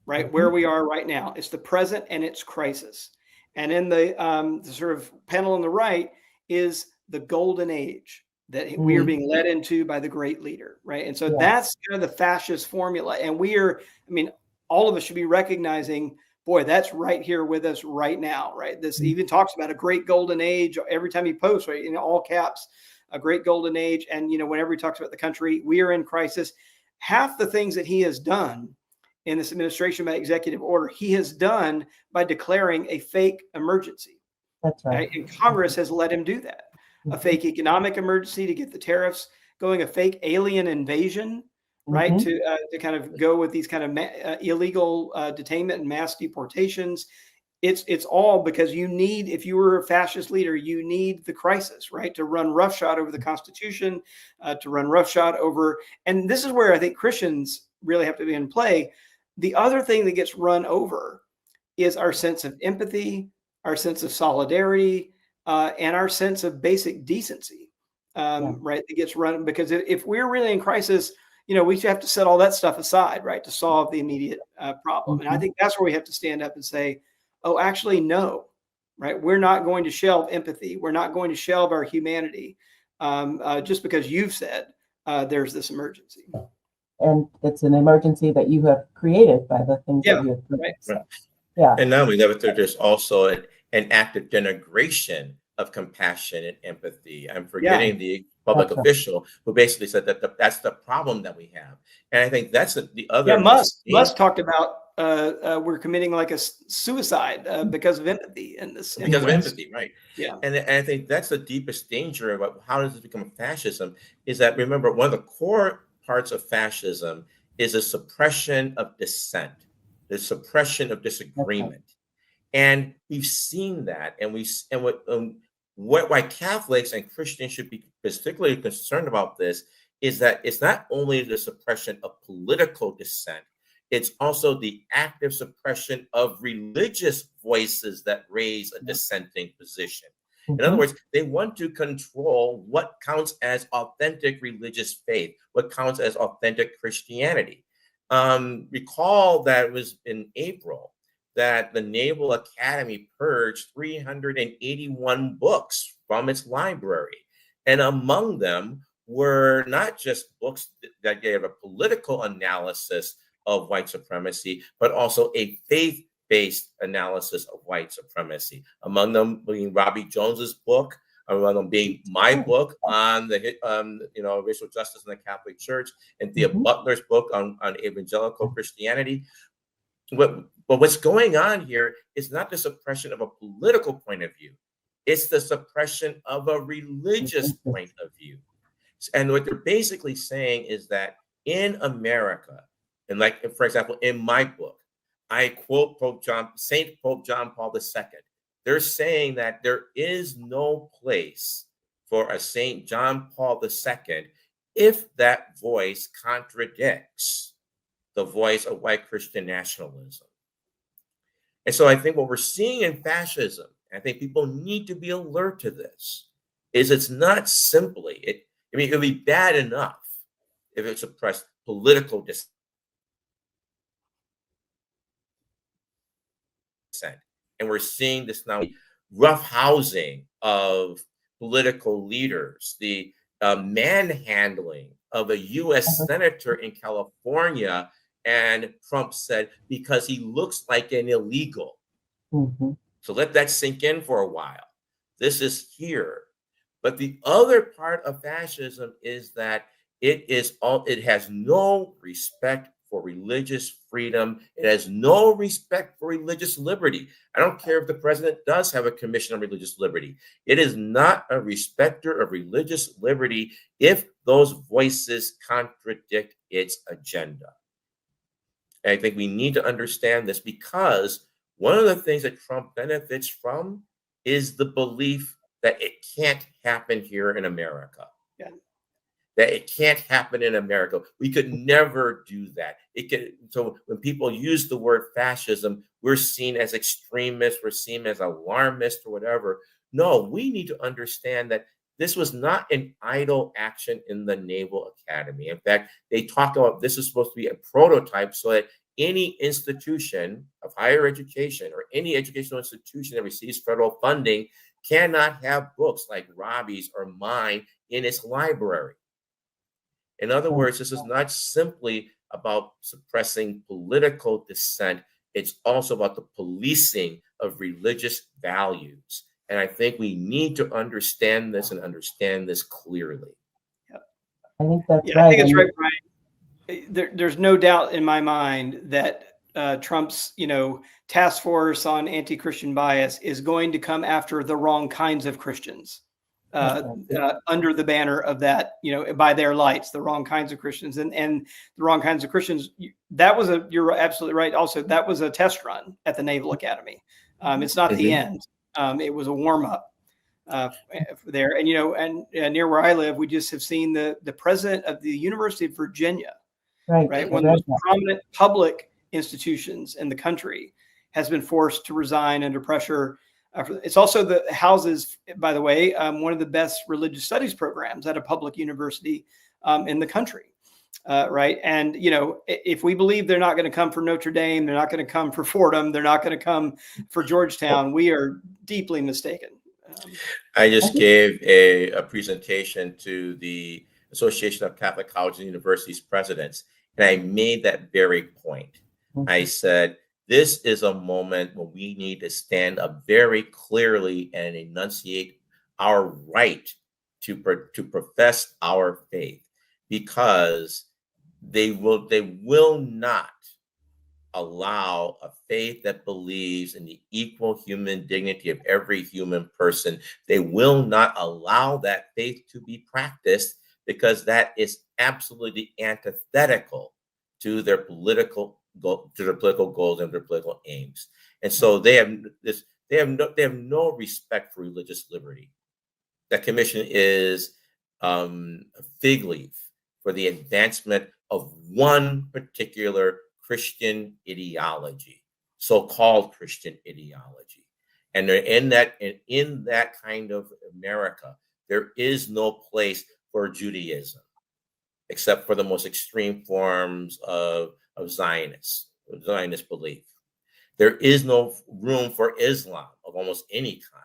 right? Where we are right now. It's the present and it's crisis. And in the sort of panel on the right is the golden age that we are being led into by the great leader, right? And so that's kind of the fascist formula. And we are, I mean, all of us should be recognizing, boy, that's right here with us right now, right? This even talks about a great golden age every time he posts, right? In all caps, a great golden age. And, you know, whenever he talks about the country, we are in crisis. Half the things that he has done in this administration by executive order, he has done by declaring a fake emergency. That's right. And Congress has let him do that. A fake economic emergency to get the tariffs going, a fake alien invasion, right? To kind of go with these kind of illegal detainment and mass deportations. It's all because you need, if you were a fascist leader, you need the crisis, right? To run roughshod over the Constitution, to run roughshod over, and this is where I think Christians really have to be in play. The other thing that gets run over is our sense of empathy, our sense of solidarity, and our sense of basic decency, right? That gets run, because if we're really in crisis, you know, we have to set all that stuff aside, right, to solve the immediate problem. And I think that's where we have to stand up and say, oh, actually, no, right? We're not going to shelve empathy. We're not going to shelve our humanity just because you've said there's this emergency. And it's an emergency that you have created by the things that you have created. Right. So, yeah. And not only that, but there's also an act of denigration of compassion and empathy. I'm forgetting the public official who basically said that that's the problem that we have. And I think that's the other. Yeah, Musk talked about we're committing like a suicide because of empathy in this. Because of empathy, right? Yeah. And I think that's the deepest danger about how does it become fascism, is that, remember, one of the core parts of fascism is a suppression of dissent, the suppression of disagreement. And we've seen that, and why Catholics and Christians should be particularly concerned about this is that it's not only the suppression of political dissent, it's also the active suppression of religious voices that raise a dissenting position. In other words, they want to control what counts as authentic religious faith, what counts as authentic Christianity. Recall that it was in April that the Naval Academy purged 381 books from its library. And among them were not just books that gave a political analysis of white supremacy, but also a faith-based analysis of white supremacy. Among them being Robbie Jones's book, among them being my book on the racial justice in the Catholic Church, and Thea Butler's book on evangelical Christianity. But what's going on here is not the suppression of a political point of view. It's the suppression of a religious point of view. And what they're basically saying is that in America, and like, for example, in my book, I quote Saint Pope John Paul II. They're saying that there is no place for a Saint John Paul II if that voice contradicts the voice of white Christian nationalism. And so I think what we're seeing in fascism, and I think people need to be alert to this, is it's not simply, it would be bad enough if it suppressed political dissent. And we're seeing this now, roughhousing of political leaders, the manhandling of a U.S. senator in California, and Trump said, because he looks like an illegal. So let that sink in for a while. This is here. But the other part of fascism is that it has no respect for religious freedom. It has no respect for religious liberty. I don't care if the president does have a commission on religious liberty. It is not a respecter of religious liberty if those voices contradict its agenda. And I think we need to understand this, because one of the things that Trump benefits from is the belief that it can't happen here in America. That it can't happen in America. We could never do that. So when people use the word fascism, we're seen as extremists, we're seen as alarmists or whatever. No, we need to understand that This was not an idle action in the Naval Academy. In fact, they talked about this is supposed to be a prototype so that any institution of higher education or any educational institution that receives federal funding cannot have books like Robbie's or mine in its library. In other words, this is not simply about suppressing political dissent. It's also about the policing of religious values. And I think we need to understand this and understand this clearly. I think that's Yeah, right. I think it's right, Brian. There's no doubt in my mind that Trump's, task force on anti-Christian bias is going to come after the wrong kinds of Christians under the banner of that, by their lights, the wrong kinds of Christians and the wrong kinds of Christians. You're absolutely right. Also, that was a test run at the Naval Academy. It's not the end. It was a warm up there. And, near where I live, we just have seen the president of the University of Virginia, right? One of the most prominent public institutions in the country has been forced to resign under pressure. It's also the houses, by the way, one of the best religious studies programs at a public university in the country. Right. And, if we believe they're not going to come for Notre Dame, they're not going to come for Fordham, they're not going to come for Georgetown, we are deeply mistaken. I just gave a presentation to the Association of Catholic Colleges and Universities presidents, and I made that very point. I said, this is a moment when we need to stand up very clearly and enunciate our right to profess our faith, because they will not allow a faith that believes in the equal human dignity of every human person. They will not allow that faith to be practiced, because that is absolutely antithetical to their political goals and their political aims. And so they have no respect for religious liberty. That commission is a fig leaf for the advancement of one particular Christian ideology, so-called Christian ideology. And in that kind of America, there is no place for Judaism, except for the most extreme forms of Zionist belief. There is no room for Islam of almost any kind.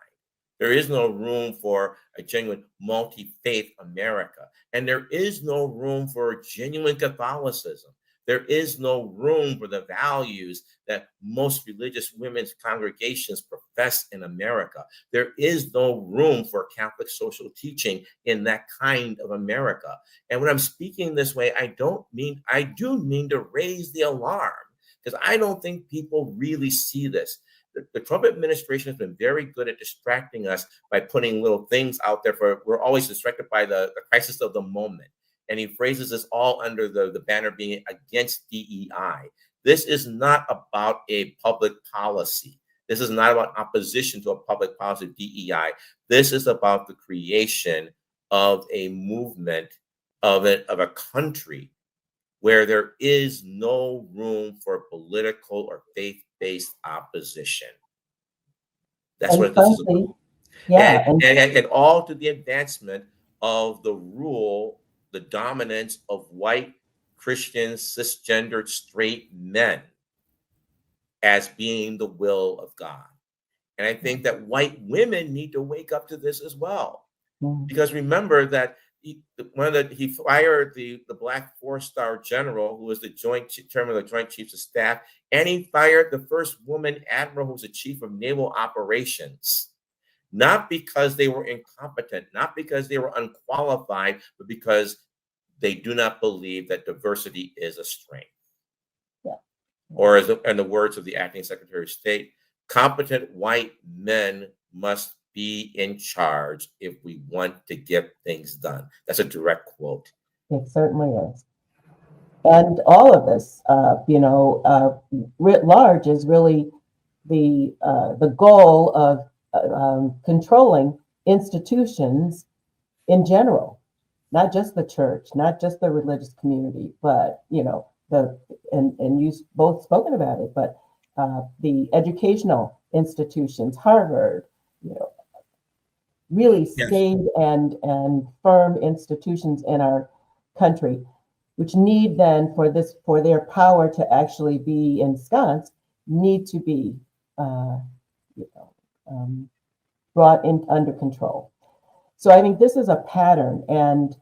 There is no room for a genuine multi-faith America. And there is no room for genuine Catholicism. There is no room for the values that most religious women's congregations profess in America. There is no room for Catholic social teaching in that kind of America. And when I'm speaking this way, I do mean to raise the alarm, because I don't think people really see this. The Trump administration has been very good at distracting us by putting little things out there. We're always distracted by the crisis of the moment. And he phrases this all under the banner being against DEI. This is not about a public policy. This is not about opposition to a public policy of DEI. This is about the creation of a movement of a country where there is no room for political or faith-based opposition. That's what this is about. Yeah, and all to the advancement of the dominance of white Christian cisgendered straight men as being the will of God. And I think that white women need to wake up to this as well, because remember that he fired the black 4-star general who was the chairman of the Joint Chiefs of Staff, and he fired the first woman admiral who was the chief of naval operations, not because they were incompetent, not because they were unqualified, but because they do not believe that diversity is a strength. Yeah. Or in the words of the acting Secretary of State, competent white men must be in charge if we want to get things done. That's a direct quote. It certainly is. And all of this, writ large, is really the goal of controlling institutions in general, not just the church, not just the religious community, but and you both spoken about it, but the educational institutions, Harvard, really Yes. staid and firm institutions in our country, which need then for their power to actually be ensconced, need to be uh, you know, brought in under control. So I think this is a pattern. And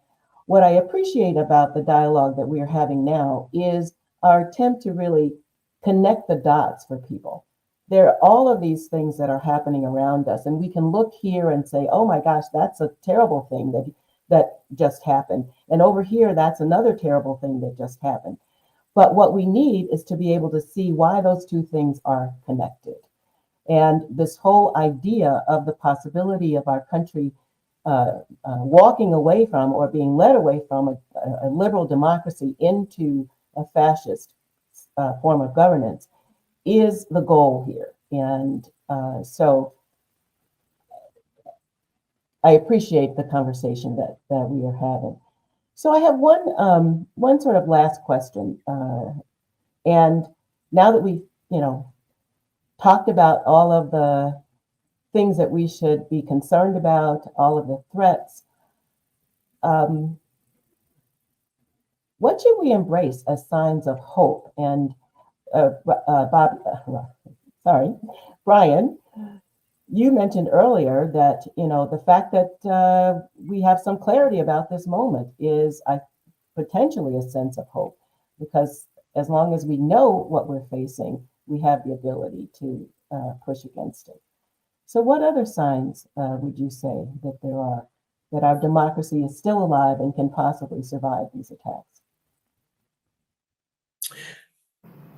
what I appreciate about the dialogue that we are having now is our attempt to really connect the dots for people. There are all of these things that are happening around us, and we can look here and say, oh my gosh, that's a terrible thing that just happened. And over here, that's another terrible thing that just happened. But what we need is to be able to see why those two things are connected. And this whole idea of the possibility of our country walking away from or being led away from a liberal democracy into a fascist form of governance is the goal here. And so I appreciate the conversation that we are having. So I have one sort of last question. And now that we've, talked about all of the things that we should be concerned about, all of the threats, what should we embrace as signs of hope? And Brian, you mentioned earlier that the fact that we have some clarity about this moment is potentially a sense of hope, because as long as we know what we're facing, we have the ability to push against it. So what other signs would you say that there are that our democracy is still alive and can possibly survive these attacks?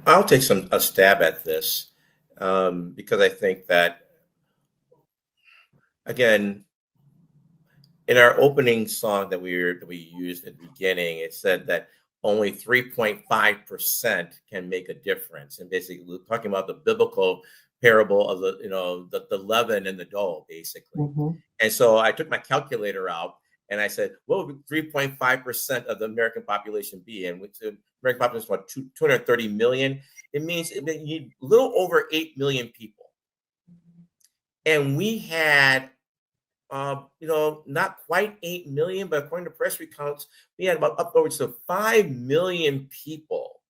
I'll take a stab at this because I think that, again, in our opening song that we used at the beginning, it said that only 3.5% can make a difference, and basically we're talking about the biblical parable of the leaven and the dough, basically. Mm-hmm. And so I took my calculator out and I said, what would 3.5% of the American population be? And which the American population is about 230 million. It means you need a little over 8 million people. And we had not quite 8 million, but according to press recounts, we had about upwards of 5 million people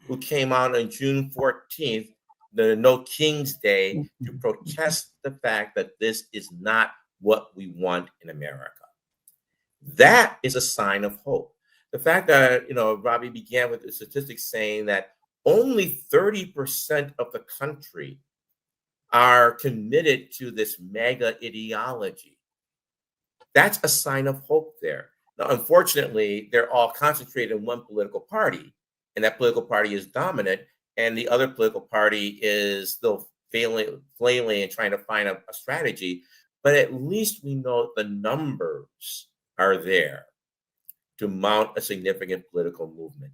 who came out on June 14th, the No King's Day, to protest the fact that this is not what we want in America. That is a sign of hope. The fact that, Robbie began with the statistics saying that only 30% of the country are committed to this MAGA ideology. That's a sign of hope there. Now, unfortunately, they're all concentrated in one political party, and that political party is dominant, and the other political party is still flailing and trying to find a strategy. But at least we know the numbers are there to mount a significant political movement.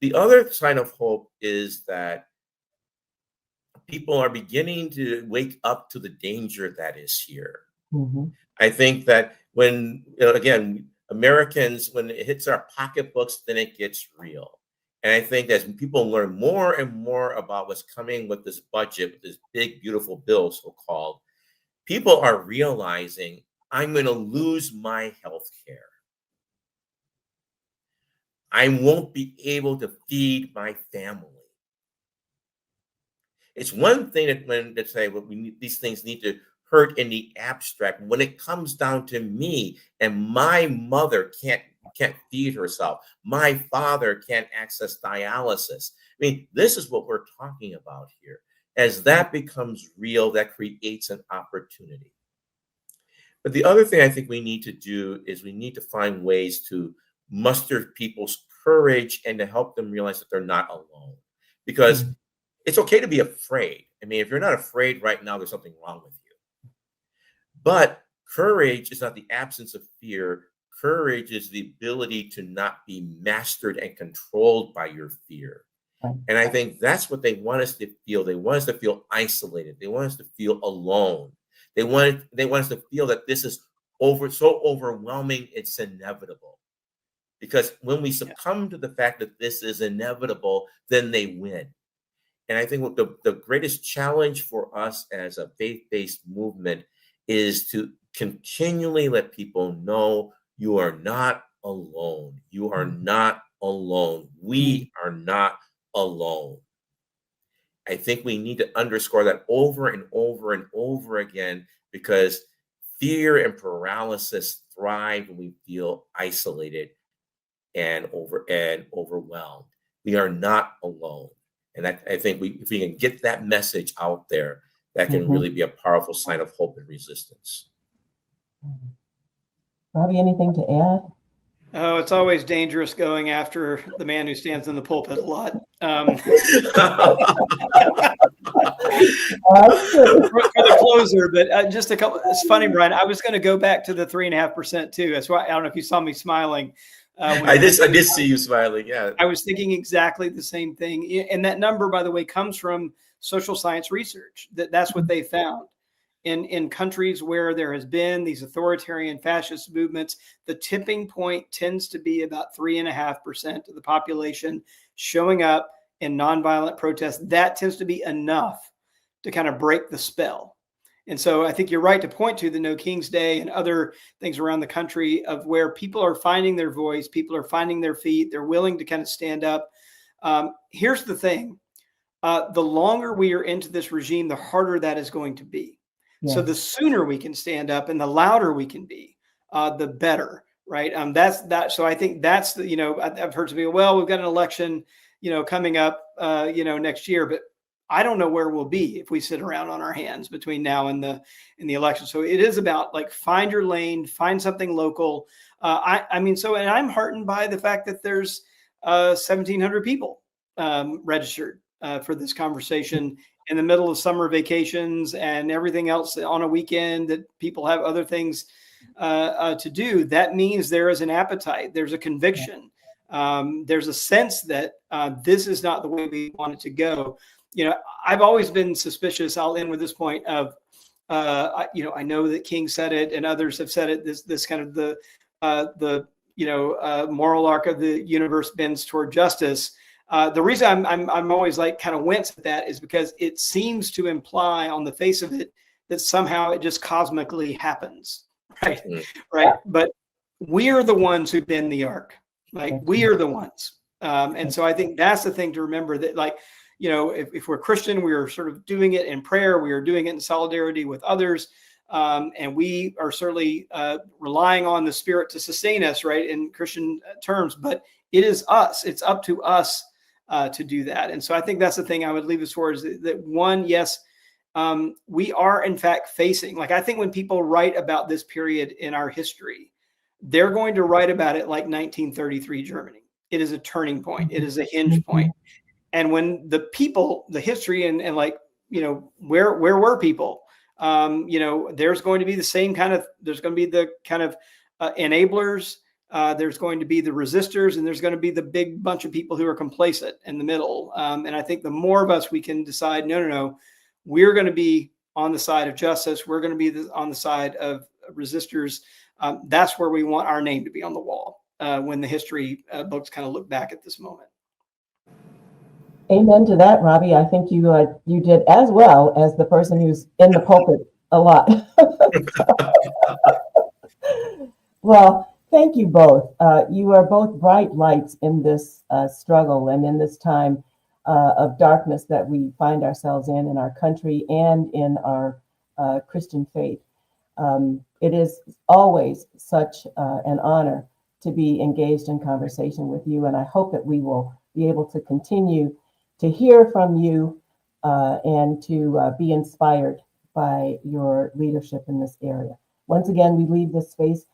The other sign of hope is that people are beginning to wake up to the danger that is here. Mm-hmm. I think that when, again, Americans, when it hits our pocketbooks, then it gets real. And I think as people learn more and more about what's coming with this budget, with this big, beautiful bill, so-called, people are realizing I'm going to lose my health care. I won't be able to feed my family. It's one thing to say, well, these things need to hurt in the abstract. When it comes down to me and my mother can't feed herself, my father can't access dialysis. I mean, this is what we're talking about here. As that becomes real, that creates an opportunity. But the other thing I think we need to do is we need to find ways to muster people's courage and to help them realize that they're not alone. Because it's okay to be afraid. I mean, if you're not afraid right now, there's something wrong with you. But courage is not the absence of fear. Courage is the ability to not be mastered and controlled by your fear. And I think that's what they want us to feel. They want us to feel isolated. They want us to feel alone. They want us to feel that this is so overwhelming, it's inevitable. Because when we succumb to the fact that this is inevitable, then they win. And I think what the greatest challenge for us as a faith-based movement is to continually let people know you are not alone. You are not alone. We are not alone. I think we need to underscore that over and over and over again, because fear and paralysis thrive when we feel isolated and overwhelmed. We are not alone. And I think if we can get that message out there, that can really be a powerful sign of hope and resistance. Robbie, anything to add? Oh, it's always dangerous going after the man who stands in the pulpit a lot. For the closer, but just a couple. It's funny, Brian. I was going to go back to the 3.5% too. That's why I don't know if you saw me smiling. I did see you smiling. Yeah, I was thinking exactly the same thing. And that number, by the way, comes from social science research. That's what they found. In countries where there has been these authoritarian fascist movements, the tipping point tends to be about 3.5% of the population showing up in nonviolent protests. That tends to be enough to kind of break the spell. And so I think you're right to point to the No King's Day and other things around the country of where people are finding their voice, people are finding their feet, they're willing to kind of stand up. Here's the thing. The longer we are into this regime, the harder that is going to be. Yes. So the sooner we can stand up and the louder we can be, the better, right? That's that. So I think that's the, I've heard some people, well, we've got an election, coming up, next year, but I don't know where we'll be if we sit around on our hands between now and the election. So it is about like, find your lane, find something local. And I'm heartened by the fact that there's 1,700 people registered for this conversation in the middle of summer vacations and everything else on a weekend that people have other things to do. That means there is an appetite. There's a conviction. There's a sense that this is not the way we want it to go. I've always been suspicious. I'll end with this point of, I know that King said it and others have said it, this kind of the moral arc of the universe bends toward justice. The reason I'm always like kind of wince at that is because it seems to imply on the face of it that somehow it just cosmically happens, right? Right. But we are the ones who bend the arc. Like, we are the ones. And so I think that's the thing to remember, that like, if we're Christian, we are sort of doing it in prayer. We are doing it in solidarity with others. And we are certainly relying on the Spirit to sustain us, right, in Christian terms. But it is us. It's up to us to do that. And so I think that's the thing I would leave as far as that one, yes, we are in fact facing, like, I think when people write about this period in our history, they're going to write about it like 1933 Germany. It is a turning point. It is a hinge point. And when the people, the history and like, where were people? There's going to be the same kind of, there's going to be the kind of enablers. There's going to be the resistors, and there's going to be the big bunch of people who are complacent in the middle. And I think the more of us we can decide, no, we're going to be on the side of justice. We're going to be on the side of resistors. That's where we want our name to be on the wall when the history books kind of look back at this moment. Amen to that, Robbie. I think you did as well as the person who's in the pulpit a lot. Well, thank you both. You are both bright lights in this struggle and in this time of darkness that we find ourselves in our country and in our Christian faith. It is always such an honor to be engaged in conversation with you, and I hope that we will be able to continue to hear from you and to be inspired by your leadership in this area. Once again, we leave this space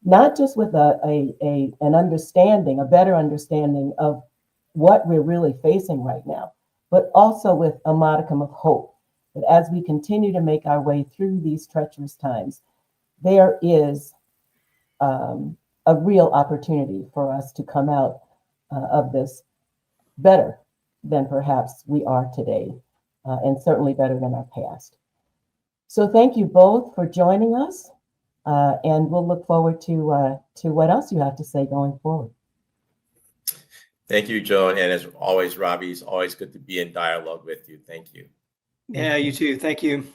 not just with an understanding, a better understanding of what we're really facing right now, but also with a modicum of hope that as we continue to make our way through these treacherous times, there is a real opportunity for us to come out of this better than perhaps we are today, and certainly better than our past. So thank you both for joining us, and we'll look forward to what else you have to say going forward. Thank you, Joan. And as always, Robbie, it's always good to be in dialogue with you. Thank you. Yeah, you too. Thank you.